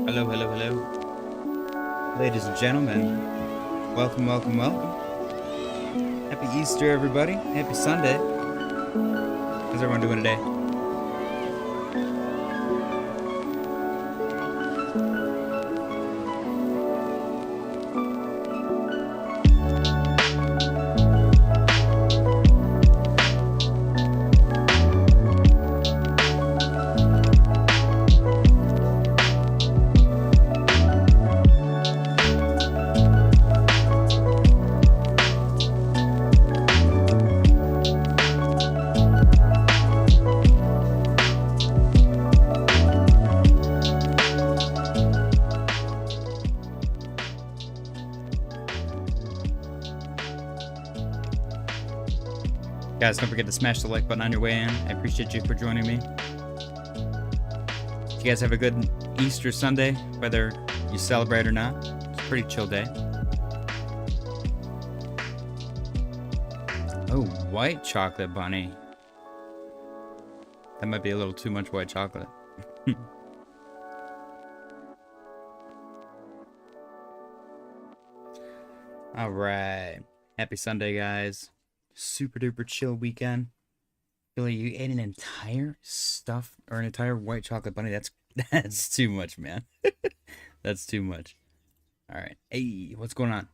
Hello, hello, hello. Ladies and gentlemen, welcome, welcome, welcome. Happy Easter, everybody. Happy Sunday. How's everyone doing today? Guys, don't forget to smash the like button on your way in. I appreciate you for joining me. You guys have a good Easter Sunday, whether you celebrate or not. It's a pretty chill day. Oh, white chocolate bunny. That might be a little too much white chocolate. All right. Happy Sunday, guys. Super duper chill weekend. Billy, you ate an entire white chocolate bunny. That's too much, man. That's too much. All right. Hey, what's going on?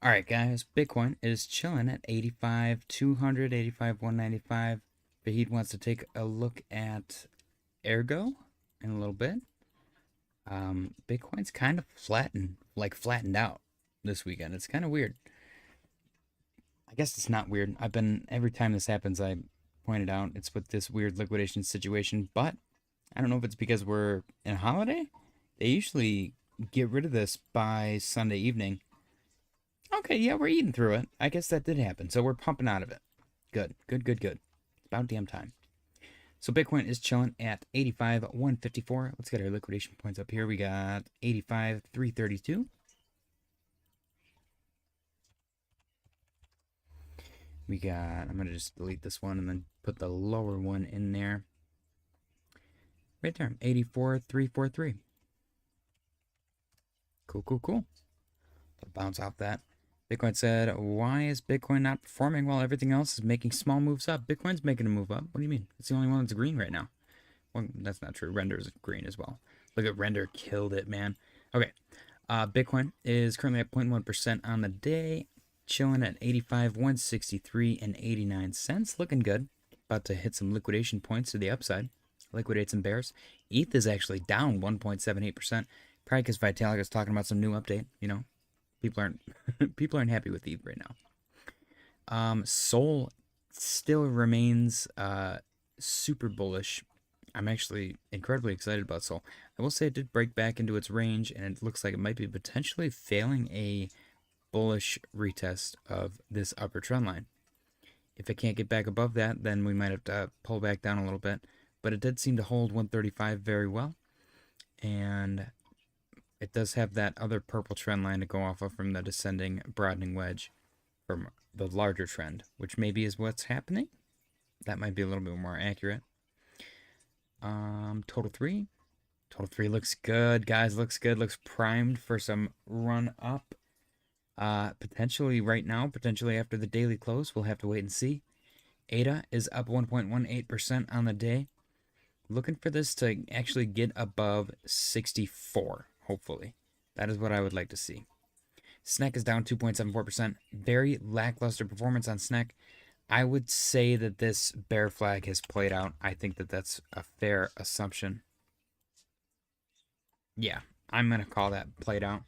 All right, guys. Bitcoin is chilling at 85,200, 85,195. Fahid wants to take a look at Ergo in a little bit. Bitcoin's kind of flattened out this weekend. It's kind of weird. I guess it's not weird. Every time this happens, I pointed out it's with this weird liquidation situation, but I don't know if it's because we're in a holiday. They usually get rid of this by Sunday evening. Okay, yeah, we're eating through it. I guess that did happen, so we're pumping out of it. Good. It's about damn time. So Bitcoin is chilling at 85,154. Let's get our liquidation points up here. We got 85,332. I'm going to just delete this one and then put the lower one in there. Right there, 84,343. Cool. I'll bounce off that. Bitcoin said, why is Bitcoin not performing while everything else is making small moves up? Bitcoin's making a move up. What do you mean? It's the only one that's green right now. Well, that's not true. Render's green as well. Look at Render. Killed it, man. Okay. Bitcoin is currently at 0.1% on the day. Chilling at 85,163 and 89 cents. Looking good. About to hit some liquidation points to the upside. Liquidate some bears. ETH is actually down 1.78%. Probably because Vitalik is talking about some new update. You know, people aren't happy with ETH right now. Sol still remains super bullish. I'm actually incredibly excited about Sol. I will say it did break back into its range, and it looks like it might be potentially failing a bullish retest of this upper trend line. If it can't get back above that, then we might have to pull back down a little bit. But it did seem to hold 135 very well. And it does have that other purple trend line to go off of from the descending broadening wedge from the larger trend, which maybe is what's happening. That might be a little bit more accurate. Total 3 looks good, guys. Looks good. Looks primed for some run up. Potentially right now, potentially after the daily close. We'll have to wait and see. ADA is up 1.18% on the day. Looking for this to actually get above 64, hopefully. That is what I would like to see. SNEK is down 2.74%. Very lackluster performance on SNEK. I would say that this bear flag has played out. I think that that's a fair assumption. Yeah, I'm going to call that played out.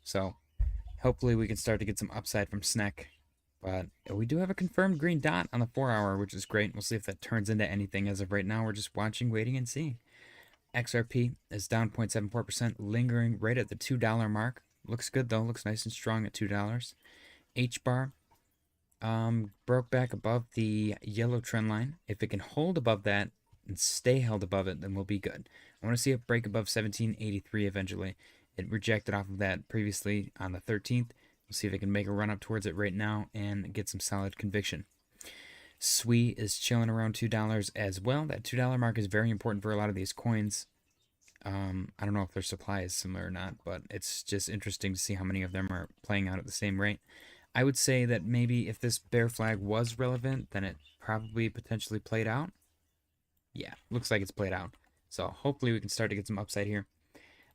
So hopefully we can start to get some upside from SNEK. But we do have a confirmed green dot on the 4-hour, which is great. We'll see if that turns into anything. As of right now, we're just watching, waiting, and seeing. XRP is down 0.74%, lingering right at the $2 mark. Looks good, though. Looks nice and strong at $2. HBAR broke back above the yellow trend line. If it can hold above that and stay held above it, then we'll be good. I want to see it break above 1783 eventually. It rejected off of that previously on the 13th. We'll see if it can make a run up towards it right now and get some solid conviction. SWE is chilling around $2 as well. That $2 mark is very important for a lot of these coins. I don't know if their supply is similar or not, but it's just interesting to see how many of them are playing out at the same rate. I would say that maybe if this bear flag was relevant, then it probably potentially played out. Yeah, looks like it's played out. So hopefully we can start to get some upside here.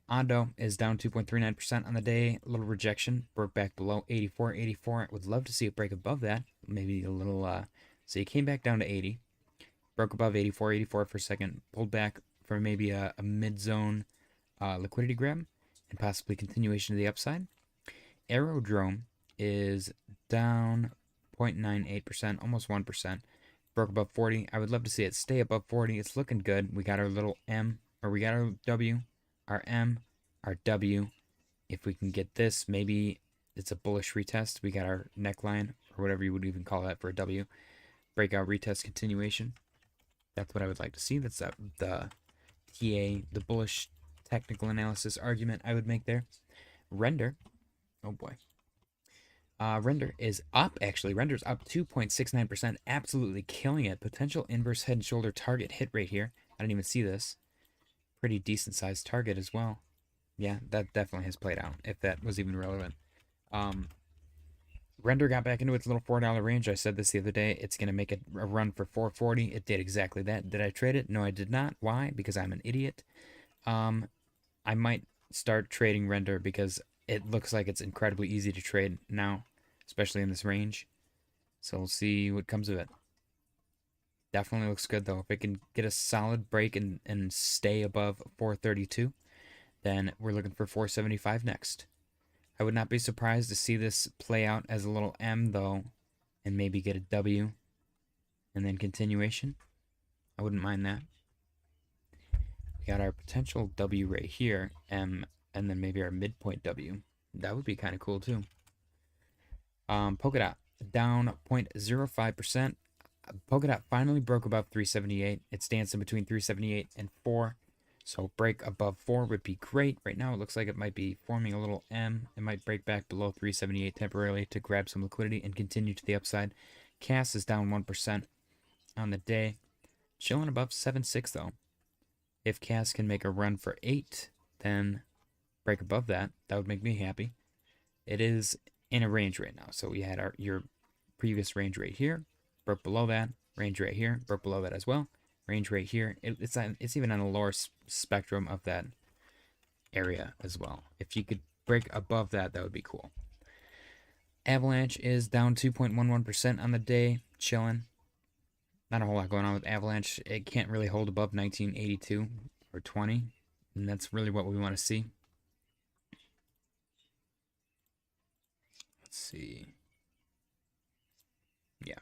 Ondo is down 2.39% on the day. A little rejection. Broke back below 84.84. Would love to see it break above that. Maybe a little, so you came back down to 80. Broke above 84.84 for a second. Pulled back for maybe a mid-zone liquidity grab. And possibly continuation to the upside. Aerodrome is down 0.98%, almost 1%. Broke above 40. I would love to see it stay above 40. It's looking good. We got our little M, or we got our W, our M, our W. If we can get this, maybe it's a bullish retest. We got our neckline, or whatever you would even call that for a W. Breakout retest continuation. That's what I would like to see. That's the TA, the bullish technical analysis argument I would make there. Render. Oh boy. Render is up, actually. Render's up 2.69%. Absolutely killing it. Potential inverse head and shoulder target hit right here. I didn't even see this. Pretty decent sized target as well. Yeah, that definitely has played out, if that was even relevant. Render got back into its little $4 range. I said this the other day. It's going to make a run for 440. It did exactly that. Did I trade it? No, I did not. Why? Because I'm an idiot. I might start trading Render because it looks like it's incredibly easy to trade now, especially in this range. So we'll see what comes of it. Definitely looks good though. If it can get a solid break and stay above 432, then we're looking for 475 next. I would not be surprised to see this play out as a little M though, and maybe get a W, and then continuation. I wouldn't mind that. We got our potential W right here, M, and then maybe our midpoint W. That would be kind of cool too. Polkadot down 0.05%. Polkadot finally broke above 378. It's dancing between 378 and 4. So break above 4 would be great. Right now it looks like it might be forming a little M. It might break back below 378 temporarily to grab some liquidity and continue to the upside. CAS is down 1% on the day. Chilling above 7.6 though. If CAS can make a run for 8, then break above that. That would make me happy. It is in a range right now. So we had your previous range right here. Broke below that. Range right here. Broke below that as well. Range right here. It's even on the lower spectrum of that area as well. If you could break above that, that would be cool. Avalanche is down 2.11% on the day. Chilling. Not a whole lot going on with Avalanche. It can't really hold above 1982 or 20. And that's really what we want to see. Let's see. Yeah.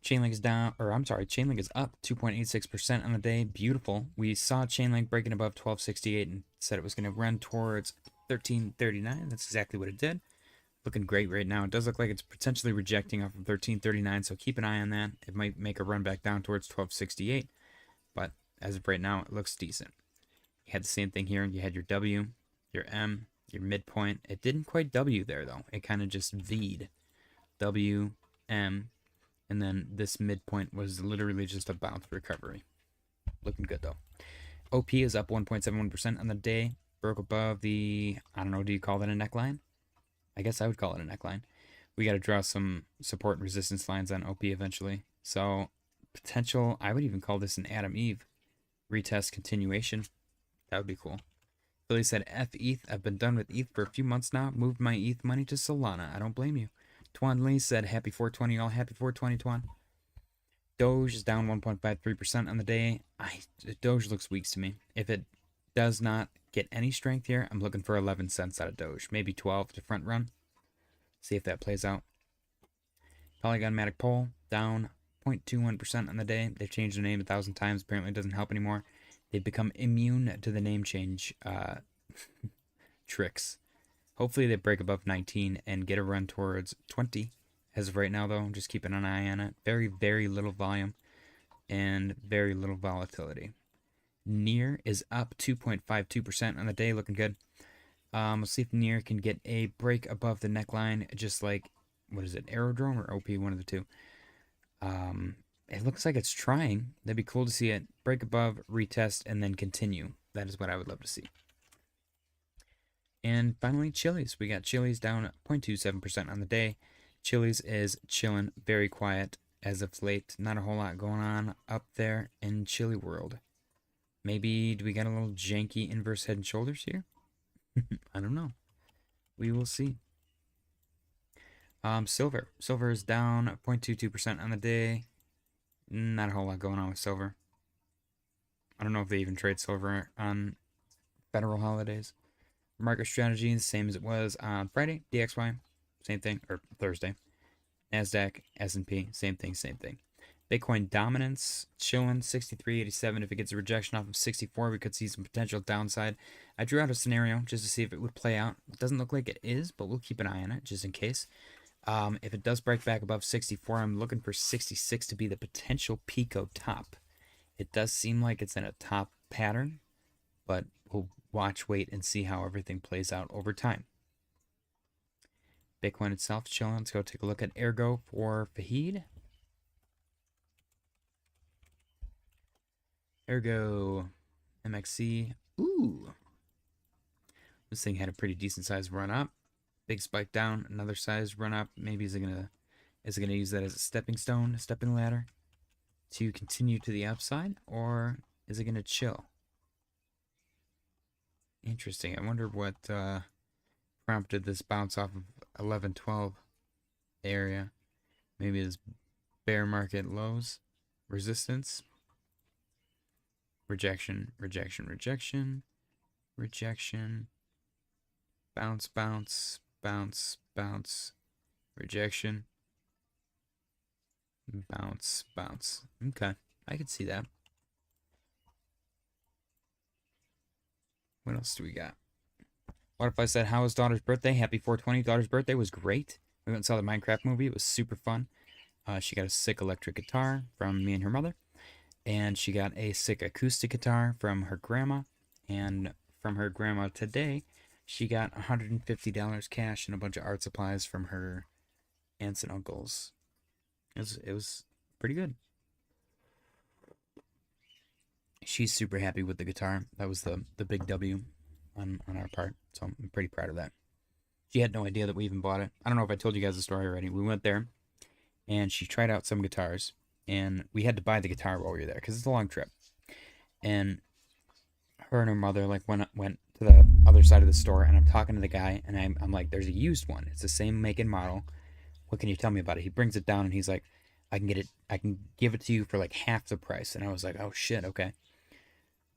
Chainlink is down, or I'm sorry, Chainlink is up 2.86% on the day. Beautiful. We saw Chainlink breaking above 1268 and said it was going to run towards 1339. That's exactly what it did. Looking great right now. It does look like it's potentially rejecting off of 1339, so keep an eye on that. It might make a run back down towards 1268, but as of right now, it looks decent. You had the same thing here. You had your W, your M, your midpoint. It didn't quite W there, though. It kind of just V'd. W, M, and then this midpoint was literally just a bounce recovery. Looking good, though. OP is up 1.71% on the day. Broke above the, I don't know, do you call that a neckline? I guess I would call it a neckline. We got to draw some support and resistance lines on OP eventually. So, potential, I would even call this an Adam Eve. Retest continuation. That would be cool. Billy said, F ETH. I've been done with ETH for a few months now. Moved my ETH money to Solana. I don't blame you. Twan Lee said, happy 420, all. Happy 420, Twan. Doge is down 1.53% on the day. Doge looks weak to me. If it does not get any strength here, I'm looking for 11 cents out of Doge. Maybe 12 to front run. See if that plays out. Polygon Matic Pole down 0.21% on the day. They've changed the name 1,000 times. Apparently it doesn't help anymore. They've become immune to the name change tricks. Hopefully they break above 19 and get a run towards 20. As of right now, though, I'm just keeping an eye on it. Very, very little volume and very little volatility. Near is up 2.52% on the day, looking good. We'll see if Near can get a break above the neckline, just like, what is it, Aerodrome or OP, one of the two. It looks like it's trying. That'd be cool to see it break above, retest, and then continue. That is what I would love to see. And finally, Chili's. We got Chili's down 0.27% on the day. Chili's is chilling, very quiet as of late. Not a whole lot going on up there in Chili world. Maybe do we got a little janky inverse head and shoulders here? I don't know. We will see. Silver. Silver is down 0.22% on the day. Not a whole lot going on with silver. I don't know if they even trade silver on federal holidays. Market strategy, same as it was on Friday. DXY, same thing, or Thursday. NASDAQ, S&P, same thing, same thing. Bitcoin dominance, chilling, 63.87. If it gets a rejection off of 64, we could see some potential downside. I drew out a scenario just to see if it would play out. It doesn't look like it is, but we'll keep an eye on it just in case. If it does break back above 64, I'm looking for 66 to be the potential Pico top. It does seem like it's in a top pattern, but we'll watch, wait, and see how everything plays out over time. Bitcoin itself chilling. Let's go take a look at Ergo for Fahid. Ergo, MXC. Ooh. This thing had a pretty decent size run up. Big spike down, another size run up. Maybe is it gonna use that as a stepping stone, a stepping ladder to continue to the upside, or is it gonna chill? Interesting. I wonder what prompted this bounce off of 11-12 area. Maybe it's bear market lows, resistance, rejection, rejection, rejection, rejection, bounce, bounce, bounce, bounce, rejection, bounce, bounce. Okay, I could see that. What else do we got? What if I said, how was daughter's birthday? Happy 420. Daughter's birthday was great. We went and saw the Minecraft movie. It was super fun. She got a sick electric guitar from me and her mother. And she got a sick acoustic guitar from her grandma. And from her grandma today, she got $150 cash and a bunch of art supplies from her aunts and uncles. It was pretty good. She's super happy with the guitar. That was the big W on our part. So I'm pretty proud of that. She had no idea that we even bought it. I don't know if I told you guys the story already. We went there, and she tried out some guitars, and we had to buy the guitar while we were there because it's a long trip. And her and her mother like went to the other side of the store, and I'm talking to the guy, and I'm like, "There's a used one. It's the same make and model. What can you tell me about it?" He brings it down, and he's like, I can give it to you for like half the price." And I was like, "Oh shit, okay,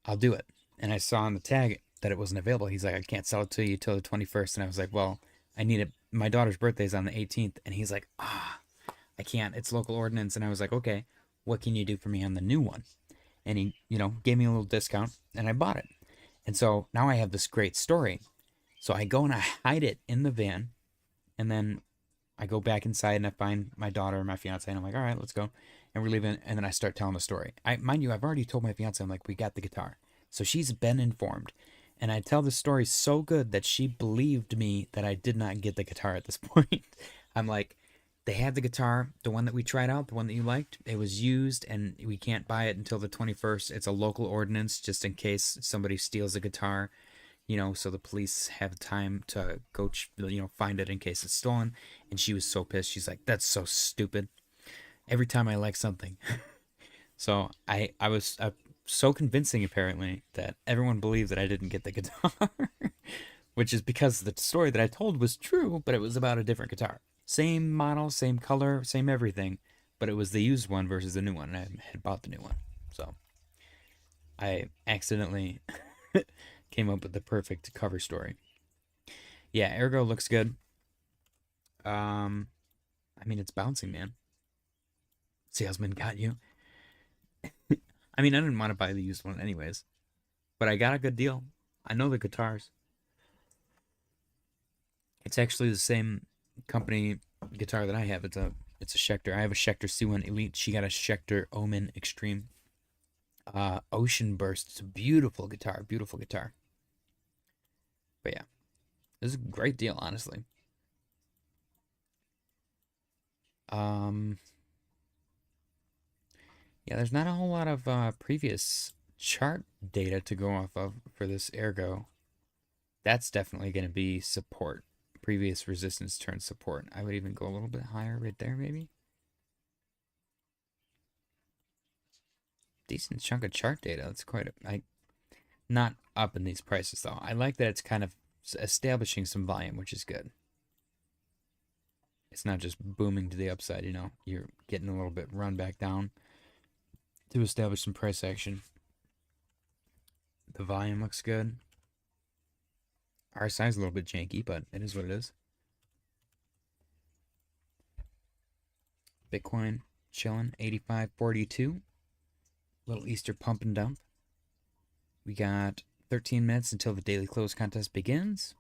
I'll do it." And I saw on the tag that it wasn't available. He's like, "I can't sell it to you till the 21st." And I was like, "Well, I need it. My daughter's birthday is on the 18th." And he's like, "I can't. It's local ordinance." And I was like, "Okay, what can you do for me on the new one?" And he, gave me a little discount, and I bought it. And so now I have this great story. So I go and I hide it in the van, and then I go back inside and I find my daughter and my fiance, and I'm like, "All right, let's go." And we're leaving, and then I start telling the story. Mind you, I've already told my fiance, I'm like, "We got the guitar." So she's been informed. And I tell the story so good that she believed me that I did not get the guitar at this point. I'm like, "They had the guitar, the one that we tried out, the one that you liked. It was used, and we can't buy it until the 21st. It's a local ordinance just in case somebody steals a guitar, so the police have time to go, find it in case it's stolen." And she was so pissed. She's like, "That's so stupid. Every time I like something." So I was so convincing, apparently, that everyone believed that I didn't get the guitar, which is because the story that I told was true, but it was about a different guitar. Same model, same color, same everything, but it was the used one versus the new one, and I had bought the new one. So I accidentally came up with the perfect cover story. Yeah, Ergo looks good. I mean, it's bouncing, man. Salesman got you. I mean, I didn't want to buy the used one anyways, but I got a good deal. I know the guitars. It's actually the same company guitar that I have. It's a Schecter. I have a Schecter C1 Elite. She got a Schecter Omen Extreme. Ocean Burst. It's a beautiful guitar. Beautiful guitar. But yeah, this is a great deal, honestly. Yeah, there's not a whole lot of previous chart data to go off of for this Ergo, that's definitely going to be support. Previous resistance turns support. I would even go a little bit higher right there, maybe. Decent chunk of chart data. That's quite not up in these prices, though. I like that it's kind of establishing some volume, which is good. It's not just booming to the upside, you know. You're getting a little bit run back down to establish some price action. The volume looks good. RSI is a little bit janky, but it is what it is. Bitcoin chilling, 85.42. Little Easter pump and dump. We got 13 minutes until the daily close contest begins.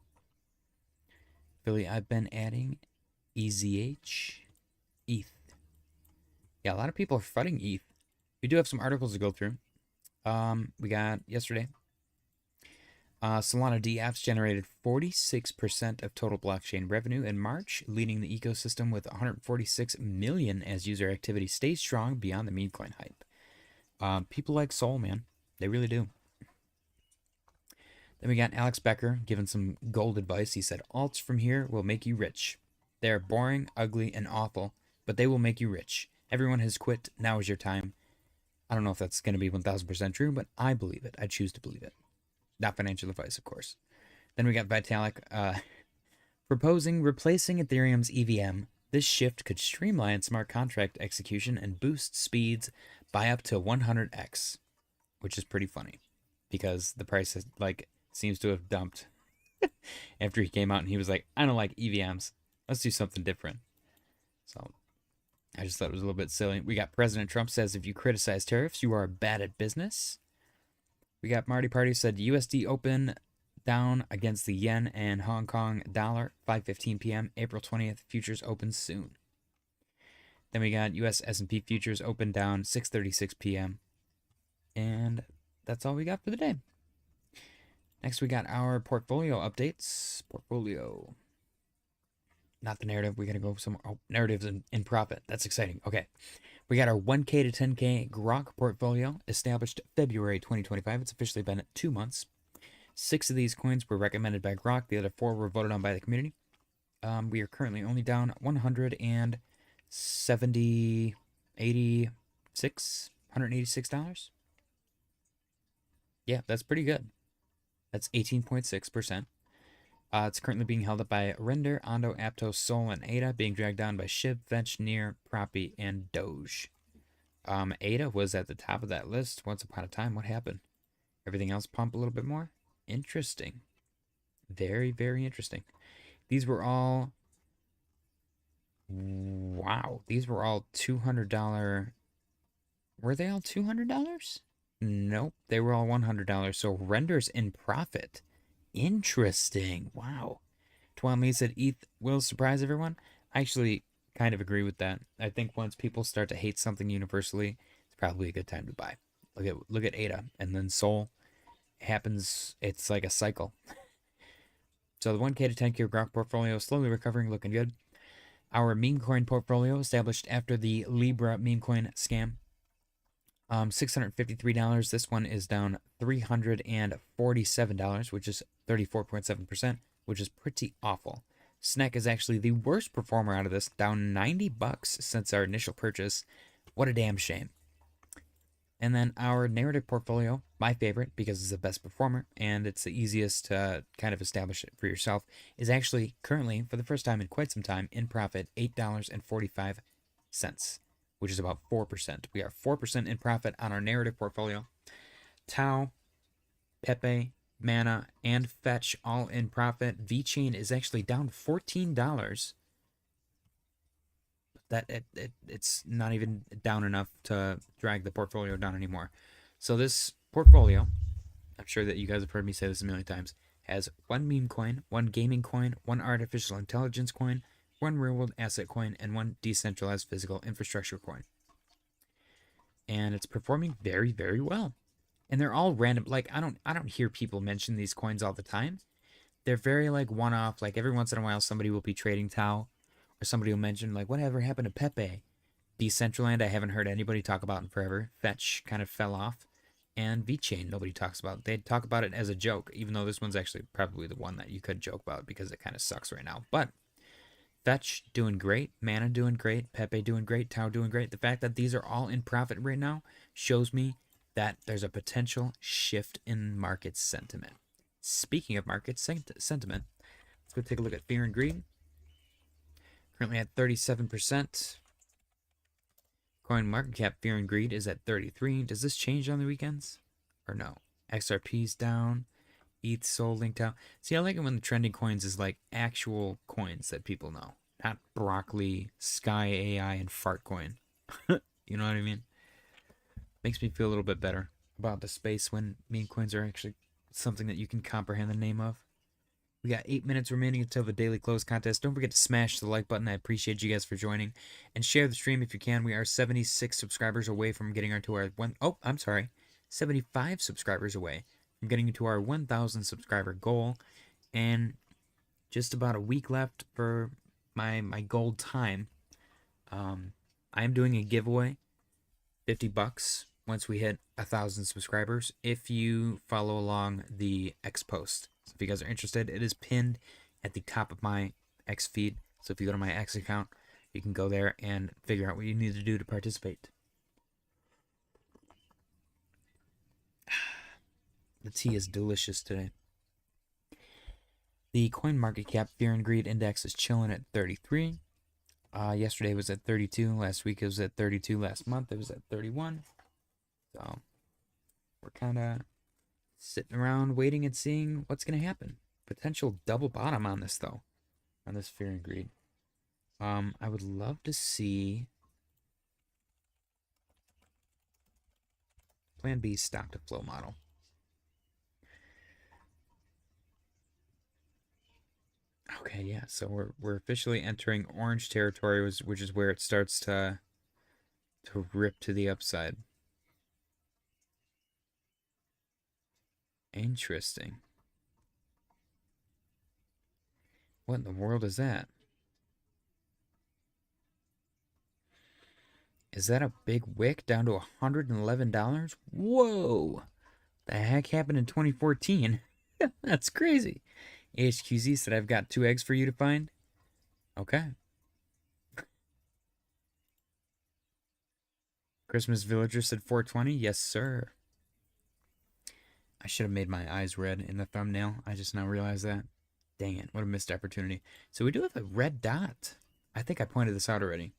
Really, I've been adding EZH, ETH. Yeah, a lot of people are flooding ETH. We do have some articles to go through. We got yesterday. Solana DApps generated 46% of total blockchain revenue in March, leading the ecosystem with 146 million as user activity stays strong beyond the Memecoin hype. People like Sol, man. They really do. Then we got Alex Becker giving some gold advice. He said, alts from here will make you rich. They are boring, ugly, and awful, but they will make you rich. Everyone has quit. Now is your time. I don't know if that's going to be 1000% true, but I believe it. I choose to believe it. Not financial advice, of course. Then we got Vitalik proposing replacing Ethereum's EVM. This shift could streamline smart contract execution and boost speeds by up to 100x, which is pretty funny because the price is, seems to have dumped after he came out and he was like, I don't like EVMs. Let's do something different. So I just thought it was a little bit silly. We got President Trump says, if you criticize tariffs, you are bad at business. We got Marty Party said USD open down against the yen and Hong Kong dollar, 5:15 p.m. April 20th. Futures open soon. Then we got US S&P futures open down 6:36 p.m. And that's all we got for the day. Next, we got our portfolio updates. Portfolio. Not the narrative. We got to go some narratives in profit. That's exciting. Okay. We got our 1K to 10K Grok portfolio established February 2025. It's officially been 2 months. 6 of these coins were recommended by Grok. The other 4 were voted on by the community. We are currently only down $186. Yeah, that's pretty good. That's 18.6%. It's currently being held up by Render, Ondo, Aptos, Sol, and ADA, being dragged down by Shiv, Fetch, Near, Proppy, and Doge. ADA was at the top of that list once upon a time. What happened? Everything else pump a little bit more? Interesting. Very, very interesting. These were all... Wow. These were all $200... Were they all $200? Nope. They were all $100. So Render's in profit. Interesting. Wow. Twamley said ETH will surprise everyone. I actually kind of agree with that. I think once people start to hate something universally, it's probably a good time to buy. Look at ADA, and then Sol happens. It's like a cycle. So the 1K to 10K Grok portfolio slowly recovering, looking good. Our Memecoin portfolio established after the Libra Memecoin scam. $653. This one is down $347, which is 34.7%, which is pretty awful. SNEK is actually the worst performer out of this, down $90 since our initial purchase. What a damn shame. And then our narrative portfolio, my favorite because it's the best performer and it's the easiest to kind of establish it for yourself, is actually currently, for the first time in quite some time, in profit, $8.45. Which is about 4%. We are 4% in profit on our narrative portfolio. Tau, Pepe, Mana, and Fetch all in profit. VeChain is actually down $14. It's not even down enough to drag the portfolio down anymore. So this portfolio, I'm sure that you guys have heard me say this a million times, has 1 meme coin, 1 gaming coin, 1 artificial intelligence coin, 1 real-world asset coin, and 1 decentralized physical infrastructure coin. And it's performing very, very well. And they're all random. Like, I don't hear people mention these coins all the time. They're very, like, one-off. Like, every once in a while, somebody will be trading Tau. Or somebody will mention, like, whatever happened to Pepe? Decentraland, I haven't heard anybody talk about in forever. Fetch kind of fell off. and VeChain nobody talks about. They talk about it as a joke, even though this one's actually probably the one that you could joke about because it kind of sucks right now. But Fetch doing great, Mana doing great, Pepe doing great, Tau doing great. The fact that these are all in profit right now shows me that there's a potential shift in market sentiment. Speaking of market sentiment, let's go take a look at Fear and Greed. Currently at 37%. Coin market cap Fear and Greed is at 33. Does this change on the weekends? Or no? XRP's down. ETH Soul linked out. See, I like it when the trending coins is like actual coins that people know. Not Broccoli, Sky AI, and Fartcoin. You know what I mean? Makes me feel a little bit better about the space when meme coins are actually something that you can comprehend the name of. We got 8 minutes remaining until the daily close contest. Don't forget to smash the like button. I appreciate you guys for joining. And share the stream if you can. We are 76 subscribers away from getting to our 75 subscribers away from getting to our 1,000 subscriber goal. And just about a week left for my gold time. I am doing a giveaway. $50 once we hit 1,000 subscribers if you follow along the X post. So if you guys are interested, it is pinned at the top of my X feed. So if you go to my X account, you can go there and figure out what you need to do to participate. The tea is delicious today. The coin market cap Fear and Greed index is chilling at 33. Yesterday it was at 32. Last week it was at 32. Last month it was at 31. So we're kind of sitting around waiting and seeing what's going to happen. Potential double bottom on this, though. On this Fear and Greed. I would love to see Plan B stock to flow model. Okay, yeah, so we're officially entering orange territory, which is where it starts to rip to the upside. Interesting. What in the world is that? Is that a big wick down to $111? Whoa! The heck happened in 2014? That's crazy. HQZ said I've got 2 eggs for you to find. Okay. Christmas Villager said 420. Yes, sir. I should have made my eyes red in the thumbnail. I just now realized that. Dang it. What a missed opportunity. So we do have a red dot. I think I pointed this out already.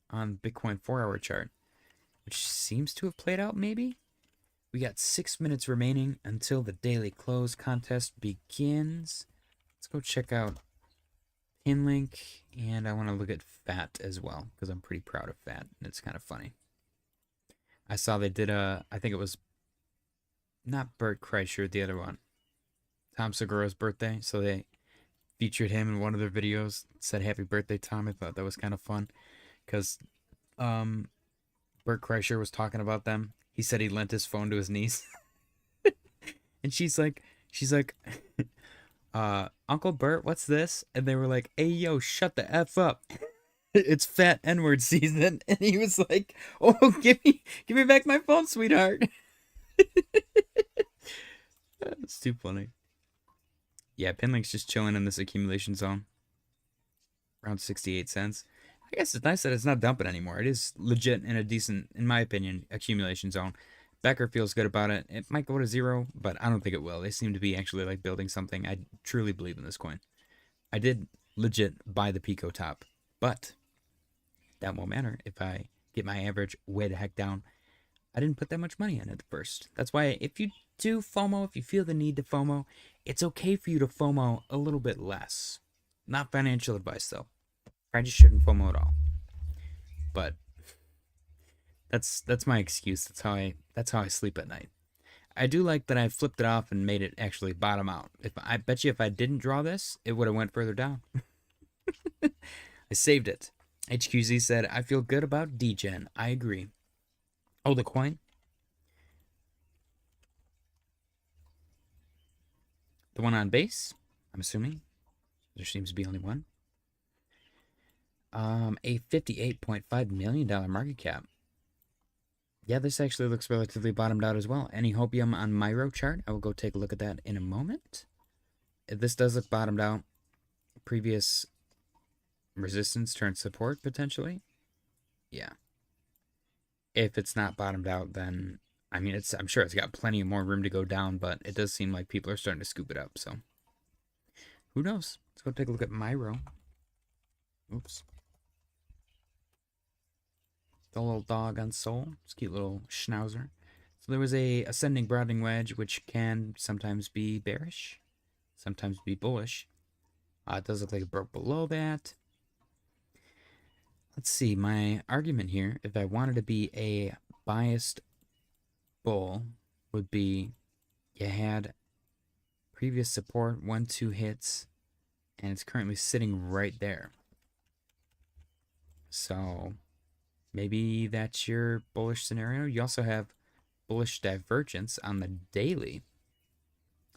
On Bitcoin 4-hour chart. Which seems to have played out, maybe? We got 6 minutes remaining until the daily close contest begins. Let's go check out Pinlink. And I want to look at FAT as well. Because I'm pretty proud of FAT. And it's kind of funny. I saw they did I think it was not Bert Kreischer, the other one. Tom Segura's birthday. So they featured him in one of their videos. Said happy birthday, Tom. I thought that was kind of fun. Because Bert Kreischer was talking about them. He said he lent his phone to his niece. And she's like, Uncle Bert, what's this? And they were like, hey, yo, shut the F up. It's fat N-word season. And he was like, oh, give me back my phone, sweetheart. That's too funny. Yeah, Pinlink's just chilling in this accumulation zone. Around 68 cents. I guess it's nice that it's not dumping anymore. It is legit in a decent, in my opinion, accumulation zone. Becker feels good about it. It might go to 0, but I don't think it will. They seem to be actually like building something. I truly believe in this coin. I did legit buy the Pico top, but that won't matter if I get my average way the heck down. I didn't put that much money in it at first. That's why if you do FOMO, if you feel the need to FOMO, it's okay for you to FOMO a little bit less. Not financial advice, though. I just shouldn't FOMO at all. But that's my excuse. That's how I sleep at night. I do like that I flipped it off and made it actually bottom out. I bet you if I didn't draw this, it would have went further down. I saved it. HQZ said, I feel good about DGen. I agree. Oh, the coin? The one on base? I'm assuming. There seems to be only one. A $58.5 million market cap. Yeah, this actually looks relatively bottomed out as well. Any hopium on Miro chart? I will go take a look at that in a moment. This does look bottomed out. Previous resistance turned support potentially. Yeah. If it's not bottomed out, then I mean, I'm sure it's got plenty more room to go down, but it does seem like people are starting to scoop it up. So who knows? Let's go take a look at Miro. Oops. The little dog on Soul. It's a cute little schnauzer. So there was a ascending broadening wedge, which can sometimes be bearish, sometimes be bullish. It does look like it broke below that. Let's see. My argument here, if I wanted to be a biased bull, would be you had previous support, 1-2 hits, and it's currently sitting right there. So maybe that's your bullish scenario. You also have bullish divergence on the daily.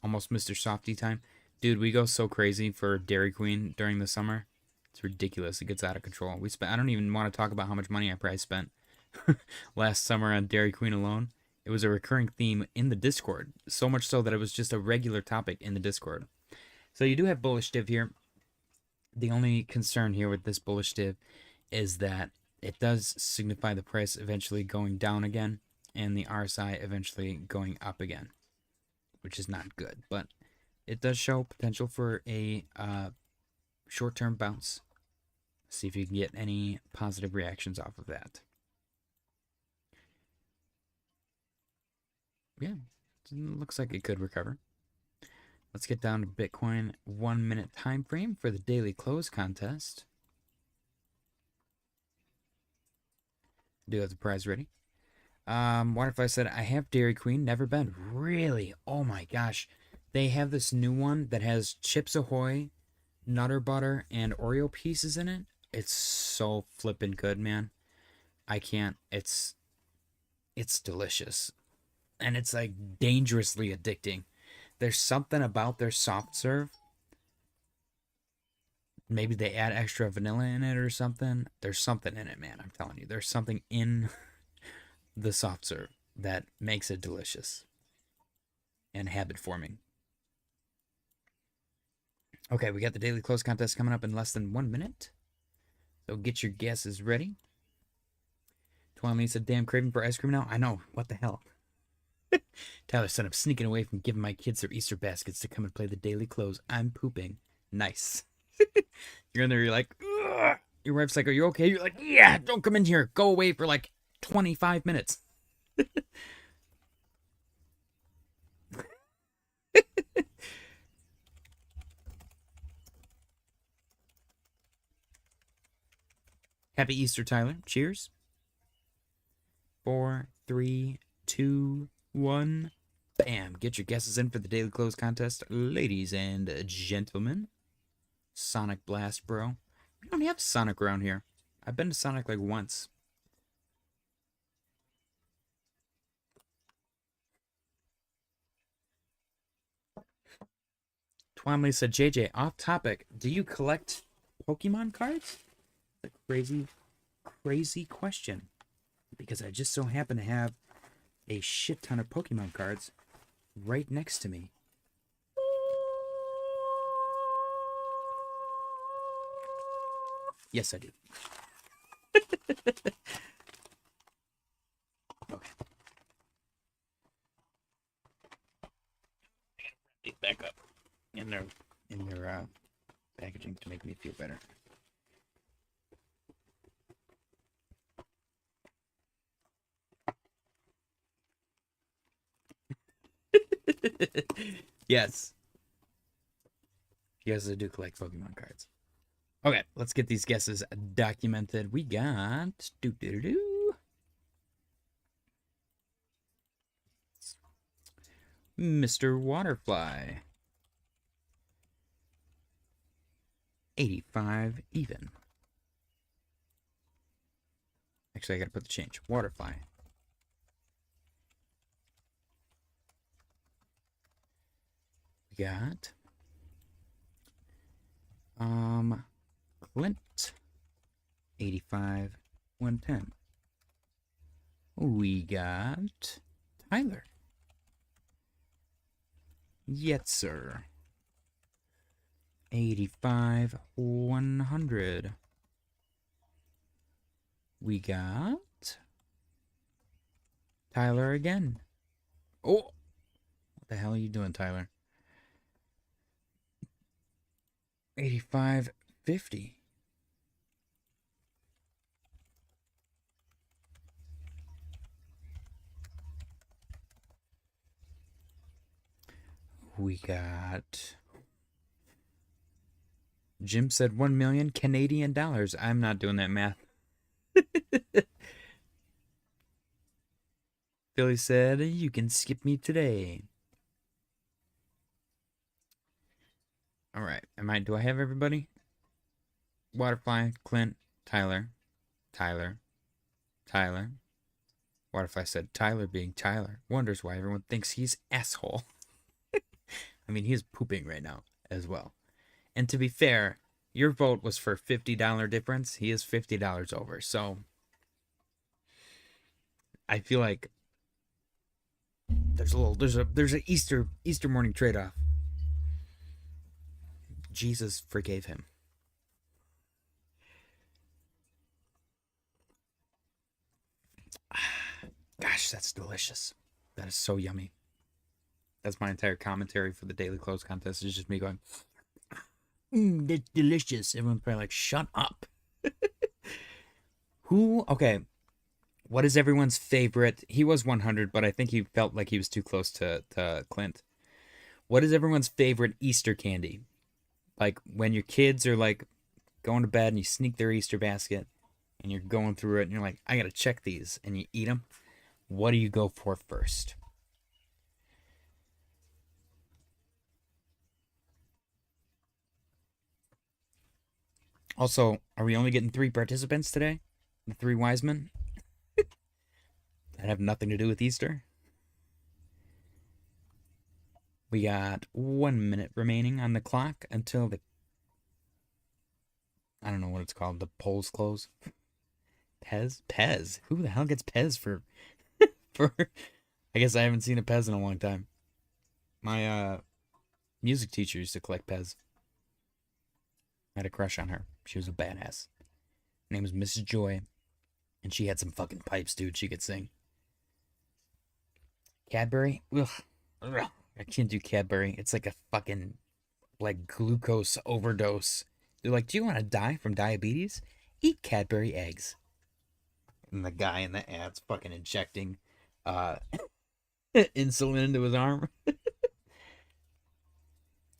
Almost Mr. Softy time. Dude, we go so crazy for Dairy Queen during the summer. It's ridiculous. It gets out of control. I don't even want to talk about how much money I probably spent last summer on Dairy Queen alone. It was a recurring theme in the Discord. So much so that it was just a regular topic in the Discord. So you do have bullish div here. The only concern here with this bullish div is that it does signify the price eventually going down again and the RSI eventually going up again, which is not good. But it does show potential for a short-term bounce. See if you can get any positive reactions off of that. Yeah, looks like it could recover. Let's get down to Bitcoin 1 minute time frame for the daily close contest. Do have the prize ready. Waterfly said, I have Dairy Queen, never been. Really? Oh my gosh. They have this new one that has Chips Ahoy, Nutter Butter, and Oreo pieces in it. It's so flippin' good, man. I can't. It's delicious. And it's like dangerously addicting. There's something about their soft serve. Maybe they add extra vanilla in it or something. There's something in it, man. I'm telling you. There's something in the soft serve that makes it delicious and habit forming. Okay, we got the daily close contest coming up in less than 1 minute. So get your guesses ready. Twan said, damn craving for ice cream now. I know. What the hell? Tyler said, I'm sneaking away from giving my kids their Easter baskets to come and play the daily close. I'm pooping. Nice. You're in there, you're like, ugh. Your wife's like, are you okay? You're like, yeah, don't come in here. Go away for like 25 minutes. Happy Easter, Tyler. Cheers. 4, 3, 2, 1. Bam. Get your guesses in for the daily close contest, ladies and gentlemen. Sonic Blast, bro. We don't have Sonic around here. I've been to Sonic like once. Twamley said, JJ, off topic. Do you collect Pokemon cards? A crazy, crazy question. Because I just so happen to have a shit ton of Pokemon cards right next to me. Yes, I do. Okay. These back up in their packaging to make me feel better. Yes. Yes, I do collect Pokemon cards. Okay, let's get these guesses documented. We got Mr. Waterfly. 85 even. Actually, I gotta put the change. Waterfly. We got Clint. 85 110. We got Tyler. Yes, sir. 85, 100. We got Tyler again. Oh, what the hell are you doing, Tyler? 85, 50. We got Jim said 1 million Canadian dollars. I'm not doing that math. Billy said, you can skip me today. All right. Do I have everybody? Waterfly, Clint, Tyler, Tyler, Tyler. What if I said Tyler being Tyler? Wonders why everyone thinks he's asshole. I mean, he's pooping right now as well. And to be fair, your vote was for $50 difference. He is $50 over. So I feel like there's a Easter morning trade-off. Jesus forgave him. Gosh, that's delicious. That is so yummy. That's my entire commentary for the daily close contest. It's just me going, that's delicious. Everyone's probably like, shut up. Okay. What is everyone's favorite? He was 100, but I think he felt like he was too close to Clint. What is everyone's favorite Easter candy? Like when your kids are like going to bed and you sneak their Easter basket and you're going through it and you're like, I gotta check these, and you eat them. What do you go for first? Also, are we only getting 3 participants today? The 3 wise men? That have nothing to do with Easter? We got 1 minute remaining on the clock until I don't know what it's called, the polls close. Pez? Who the hell gets Pez for... I guess I haven't seen a Pez in a long time. My music teacher used to collect Pez. I had a crush on her. She was a badass. Her name was Mrs. Joy. And she had some fucking pipes, dude. She could sing. Cadbury? Ugh. I can't do Cadbury. It's like a fucking, like, glucose overdose. They're like, do you want to die from diabetes? Eat Cadbury eggs. And the guy in the ad's fucking injecting insulin into his arm.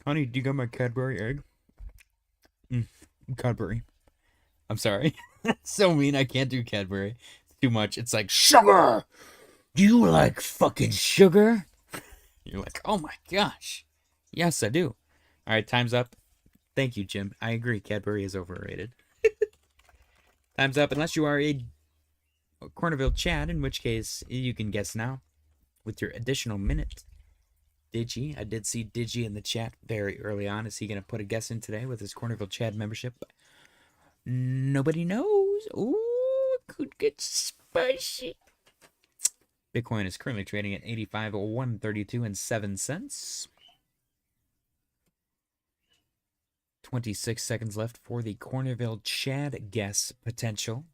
Honey, do you got my Cadbury egg? Cadbury. I'm sorry. That's so mean. I can't do Cadbury. It's too much. It's like, sugar! Do you like fucking sugar? You're like, oh my gosh. Yes, I do. All right, time's up. Thank you, Jim. I agree. Cadbury is overrated. Time's up, unless you are a Cornerville Chad, in which case you can guess now with your additional minute. Digi, I did see Digi in the chat very early on. Is he going to put a guess in today with his Cornerville Chad membership? Nobody knows. Ooh, it could get spicy. Bitcoin is currently trading at 85,132.07. 26 seconds left for the Cornerville Chad guess potential.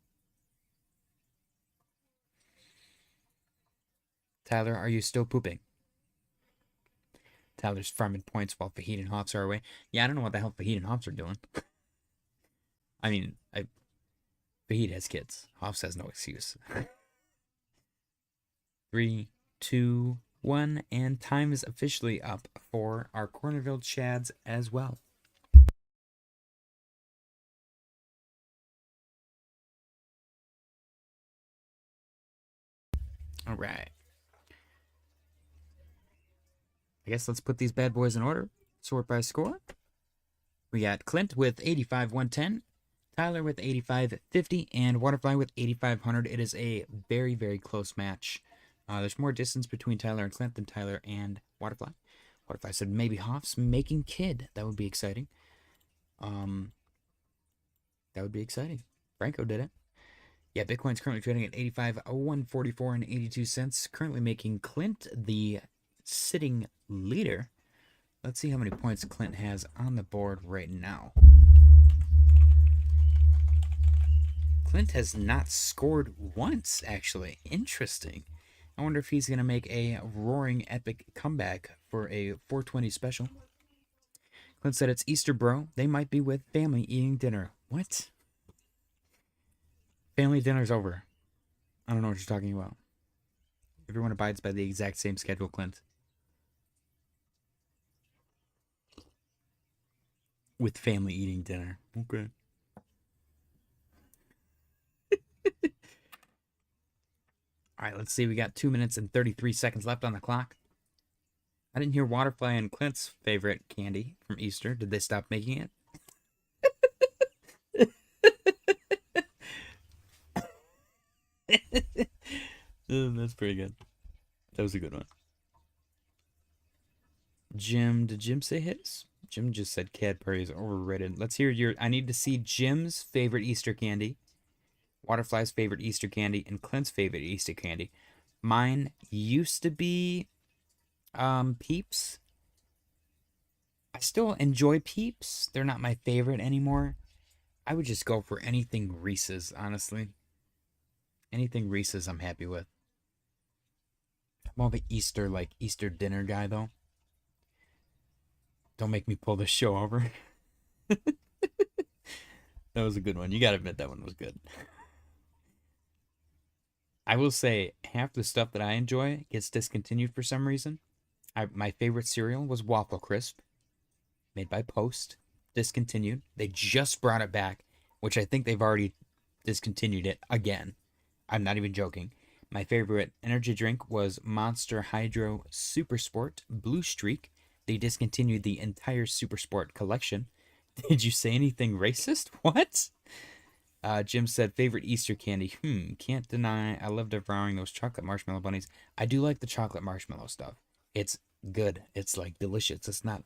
Tyler, are you still pooping? Tyler's farming points while Fahid and Hoffs are away. Yeah, I don't know what the hell Fahid and Hoffs are doing. I mean, Fahid has kids. Hoffs has no excuse. 3, 2, 1, and time is officially up for our Cornerville Chads as well. All right. I guess let's put these bad boys in order. Sort by score. We got Clint with 85,110, Tyler with 85,50, and Waterfly with 8,500. It is a very, very close match. There's more distance between Tyler and Clint than Tyler and Waterfly. Waterfly said maybe Hoff's making kid. That would be exciting. That would be exciting. Franco did it. Yeah, Bitcoin's currently trading at 85,144 and 82 cents, currently making Clint the sitting leader. Let's see how many points Clint has on the board right now. Clint has not scored once, actually. Interesting. I wonder if he's going to make a roaring epic comeback for a 420 special. Clint said it's Easter, bro. They might be with family eating dinner. What? Family dinner's over. I don't know what you're talking about. Everyone abides by the exact same schedule, Clint. With family eating dinner. Okay. All right, let's see. We got 2 minutes and 33 seconds left on the clock. I didn't hear Waterfly and Clint's favorite candy from Easter. Did they stop making it? That's pretty good. That was a good one. Jim, did Jim say his? Jim just said Cadbury is overrated. Let's hear your. I need to see Jim's favorite Easter candy, Waterfly's favorite Easter candy, and Clint's favorite Easter candy. Mine used to be Peeps. I still enjoy Peeps. They're not my favorite anymore. I would just go for anything Reese's, honestly. Anything Reese's I'm happy with. I'm more of an Easter dinner guy, though. Don't make me pull this show over. That was a good one. You gotta admit that one was good. I will say half the stuff that I enjoy gets discontinued for some reason. My favorite cereal was Waffle Crisp, made by Post. Discontinued. They just brought it back, which I think they've already discontinued it again. I'm not even joking. My favorite energy drink was Monster Hydro Super Sport Blue Streak. They discontinued the entire Super Sport collection. Did you say anything racist? What? Jim said favorite Easter candy. Can't deny. I love devouring those chocolate marshmallow bunnies. I do like the chocolate marshmallow stuff. It's good. It's like delicious. It's not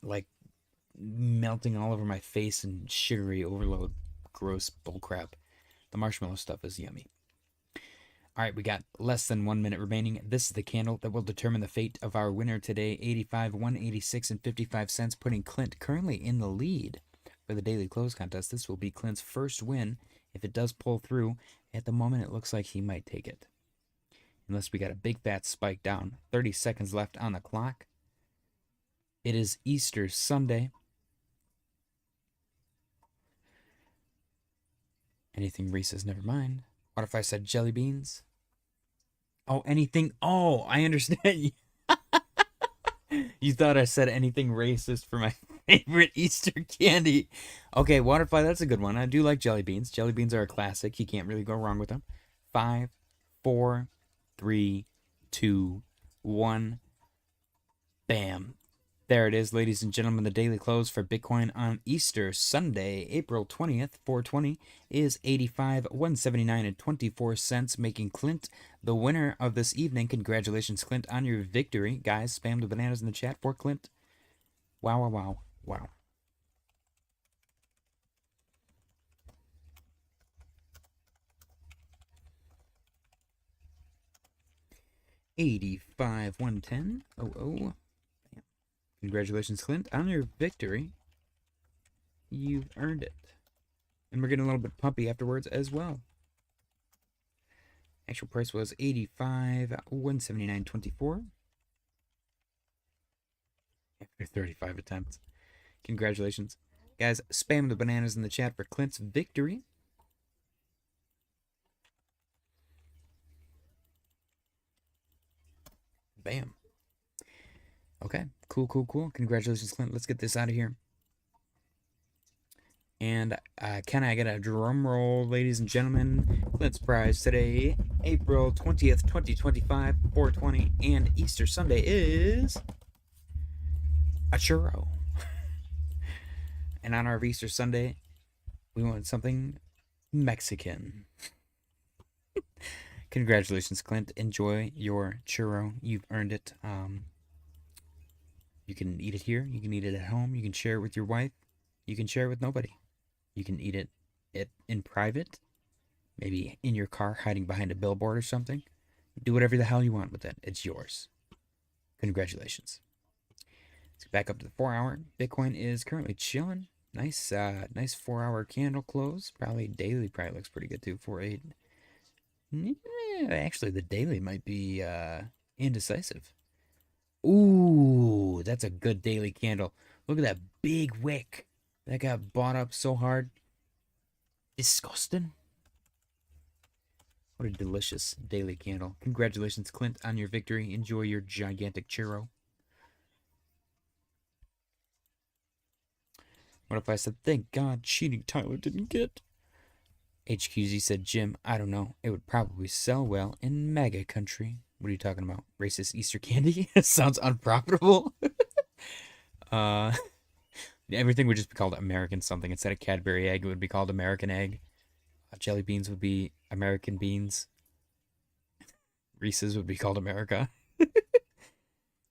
like melting all over my face and sugary overload. Gross bullcrap. The marshmallow stuff is yummy. All right, we got less than 1 minute remaining. This is the candle that will determine the fate of our winner today. 85, 186, and 55 cents, putting Clint currently in the lead for the daily close contest. This will be Clint's first win. If it does pull through, at the moment it looks like he might take it. Unless we got a big fat spike down. 30 seconds left on the clock. It is Easter Sunday. Anything Reese's, never mind. What if I said jelly beans? Oh, anything. Oh, I understand. You thought I said anything racist for my favorite Easter candy. Okay, Waterfly, that's a good one. I do like jelly beans. Jelly beans are a classic. You can't really go wrong with them. 5, 4, 3, 2, 1. Bam. There it is, ladies and gentlemen. The daily close for Bitcoin on Easter Sunday, April 20th, 420, is 85, 179, and 24 cents, making Clint the winner of this evening. Congratulations, Clint, on your victory. Guys, spam the bananas in the chat for Clint. Wow, wow, wow, wow. $85, 110. Oh. Congratulations, Clint, on your victory. You've earned it. And we're getting a little bit pumpy afterwards as well. Actual price was 85, 179.24. After 35 attempts. Congratulations. Guys, spam the bananas in the chat for Clint's victory. Bam. Okay, cool. Congratulations, Clint. Let's get this out of here. And can I get a drum roll, ladies and gentlemen? Clint's prize today, April 20th, 2025, 420, and Easter Sunday is a churro. In honor of Easter Sunday, we want something Mexican. Congratulations, Clint. Enjoy your churro. You've earned it. You can eat it here. You can eat it at home. You can share it with your wife. You can share it with nobody. You can eat it in private. Maybe in your car hiding behind a billboard or something. Do whatever the hell you want with it. It's yours. Congratulations. Let's get back up to the 4-hour. Bitcoin is currently chilling. Nice, nice 4-hour candle close. Probably daily probably looks pretty good too. 4.8. Yeah, actually, the daily might be indecisive. Ooh, that's a good daily candle. Look at that big wick. That got bought up so hard. Disgusting. What a delicious daily candle. Congratulations, Clint, on your victory. Enjoy your gigantic churro. What if I said, thank God cheating Tyler didn't get? HQZ said, Jim, I don't know. It would probably sell well in MAGA country. What are you talking about? Racist Easter candy? Sounds unprofitable. uh, Everything would just be called American something. Instead of Cadbury egg, it would be called American egg. Jelly beans would be American beans. Reese's would be called America.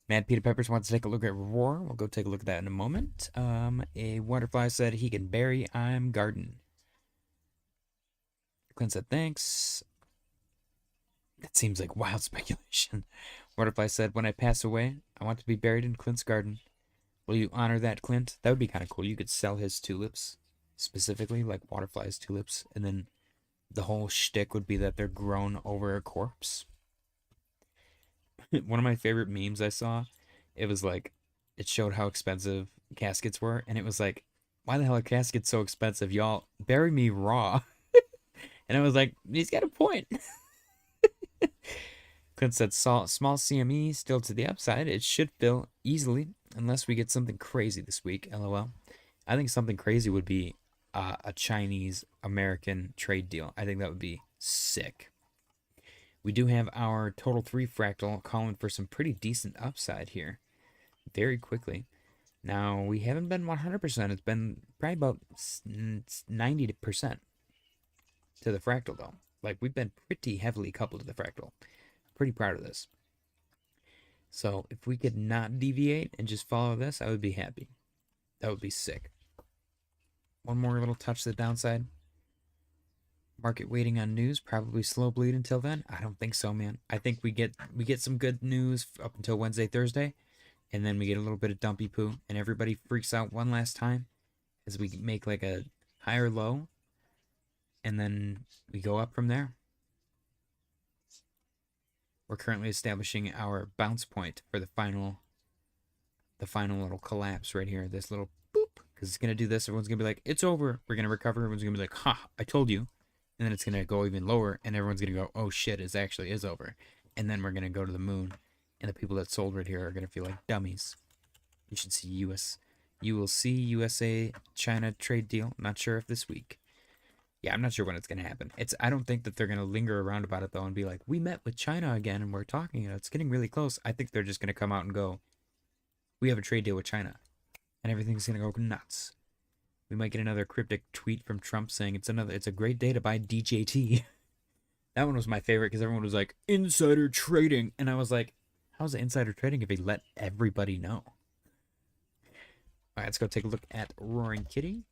Mad Peter Peppers wants to take a look at Roar. We'll go take a look at that in a moment. A Waterfly said he can bury I'm garden. Clint said thanks. That seems like wild speculation. Waterfly said, when I pass away, I want to be buried in Clint's garden. Will you honor that, Clint? That would be kind of cool. You could sell his tulips, specifically, like Waterfly's tulips, and then the whole shtick would be that they're grown over a corpse. One of my favorite memes I saw, it was like, it showed how expensive caskets were, and it was like, why the hell are caskets so expensive? Y'all, bury me raw. And I was like, he's got a point. Clint said, small CME still to the upside. It should fill easily, unless we get something crazy this week, LOL. I think something crazy would be a Chinese-American trade deal. I think that would be sick. We do have our total 3 fractal calling for some pretty decent upside here very quickly. Now, we haven't been 100%. It's been probably about 90% to the fractal, though. Like, we've been pretty heavily coupled to the fractal. Pretty proud of this. So, if we could not deviate and just follow this, I would be happy. That would be sick. One more little touch to the downside. Market waiting on news, probably slow bleed until then. I don't think so, man. I think we get some good news up until Wednesday, Thursday, and then we get a little bit of dumpy poo, and everybody freaks out one last time as we make like a higher low, and then we go up from there. We're currently establishing our bounce point for the final little collapse right here. This little boop, because it's gonna do this. Everyone's gonna be like, "It's over." We're gonna recover. Everyone's gonna be like, "Ha! I told you." And then it's gonna go even lower, and everyone's gonna go, "Oh shit! It actually is over." And then we're gonna go to the moon, and the people that sold right here are gonna feel like dummies. You should see You will see USA China trade deal. Not sure if this week. Yeah, I'm not sure when it's gonna happen. I don't think that they're gonna linger around about it though and be like, "We met with China again and we're talking. It's getting really close." I think they're just gonna come out and go, "We have a trade deal with China," and everything's gonna go nuts. We might get another cryptic tweet from Trump saying it's a great day to buy DJT. That one was my favorite because everyone was like, insider trading. And I was like, how's it insider trading if he let everybody know? All right, let's go take a look at Roaring Kitty.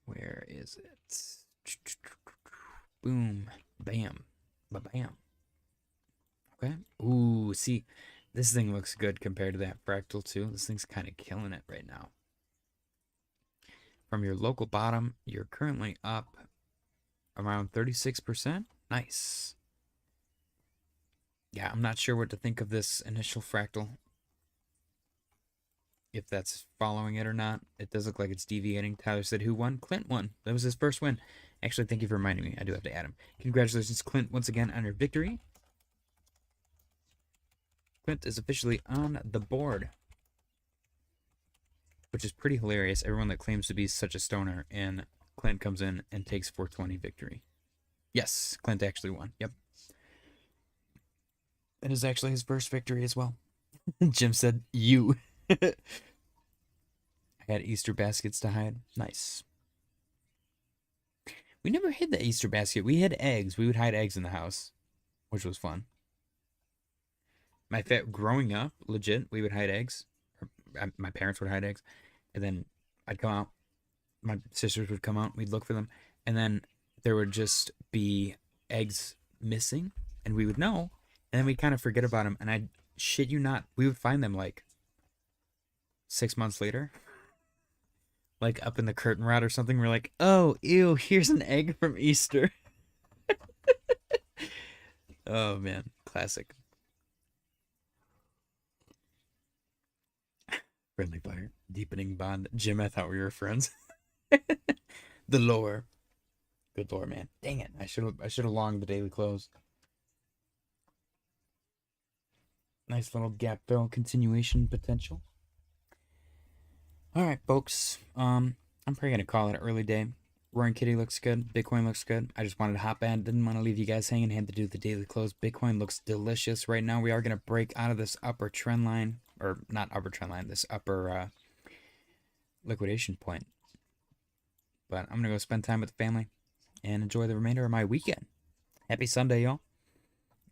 Where is it? Boom. Bam. Ba-bam. Okay. Ooh, see, this thing looks good compared to that fractal too. This thing's kind of killing it right now. From your local bottom, you're currently up around 36%. Nice. Yeah, I'm not sure what to think of this initial fractal. If that's following it or not. It does look like it's deviating. Tyler said, who won? Clint won. That was his first win. Actually, thank you for reminding me. I do have to add him. Congratulations, Clint, once again on your victory. Clint is officially on the board, which is pretty hilarious. Everyone that claims to be such a stoner, and Clint comes in and takes 420 victory. Yes, Clint actually won. Yep. That is actually his first victory as well. Jim said, you. I had Easter baskets to hide. Nice. We never hid the Easter basket. We had eggs. We would hide eggs in the house, which was fun. Growing up, legit, we would hide eggs. My parents would hide eggs, and then I'd come out, my sisters would come out, we'd look for them, and then there would just be eggs missing, and we would know, and then we'd kind of forget about them, and I shit you not, we would find them like 6 months later, like up in the curtain rod or something. We're like, oh, ew, here's an egg from Easter. Oh man, classic. Friendly fire, deepening bond. Jim, I thought we were friends. The lore. Good lore, man. Dang it. I should have longed the daily close. Nice little gap fill continuation potential. Alright, folks. I'm probably gonna call it an early day. Roaring Kitty looks good. Bitcoin looks good. I just wanted to hop in. Didn't want to leave you guys hanging. Had to do the daily close. Bitcoin looks delicious right now. We are gonna break out of this upper trend line, or not upper trend line, this upper liquidation point. But I'm gonna go spend time with the family and enjoy the remainder of my weekend. Happy Sunday, y'all.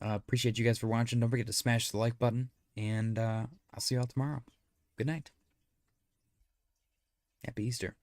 Appreciate you guys for watching. Don't forget to smash the like button, and I'll see y'all tomorrow. Good night. Happy Easter.